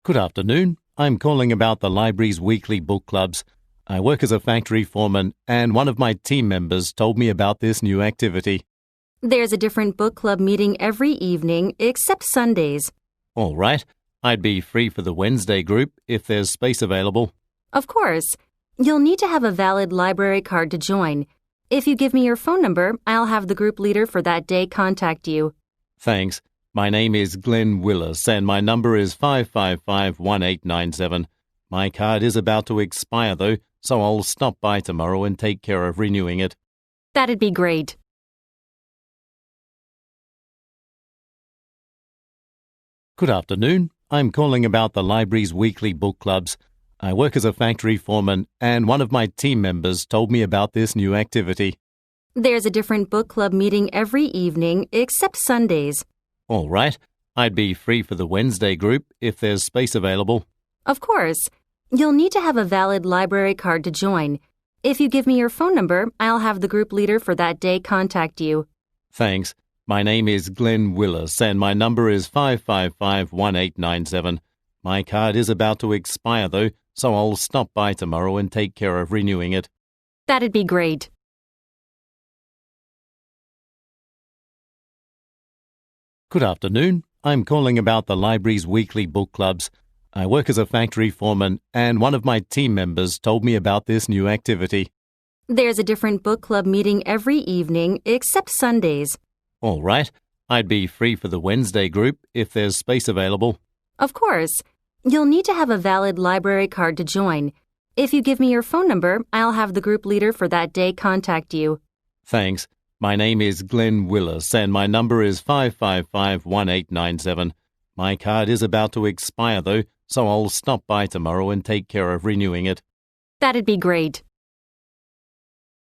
Good afternoon. I'm calling about the library's weekly book clubs. I work as a factory foreman, and one of my team members told me about this new activity. There's a different book club meeting every evening except Sundays. All right. I'd be free for the Wednesday group if there's space available. Of course. You'll need to have a valid library card to join. If you give me your phone number, I'll have the group leader for that day contact you. Thanks. My name is Glen Willis, and my number is 555-1897. My card is about to expire, though, so I'll stop by tomorrow and take care of renewing it. That'd be great. Good afternoon. I'm calling about the library's weekly book clubs. I work as a factory foreman, and one of my team members told me about this new activity. There's a different book club meeting every evening except Sundays. All right. I'd be free for the Wednesday group if there's space available. Of course. You'll need to have a valid library card to join. If you give me your phone number, I'll have the group leader for that day contact you. Thanks. My name is Glen Willis, and my number is 555-1897. My card is about to expire, though, so I'll stop by tomorrow and take care of renewing it. That'd be great. Good afternoon. I'm calling about the library's weekly book clubs. I work as a factory foreman, and one of my team members told me about this new activity. There's a different book club meeting every evening except Sundays. All right. I'd be free for the Wednesday group if there's space available. Of course. You'll need to have a valid library card to join. If you give me your phone number, I'll have the group leader for that day contact you. Thanks. My name is Glen Willis, and my number is 555-1897. My card is about to expire, though, so I'll stop by tomorrow and take care of renewing it. That'd be great.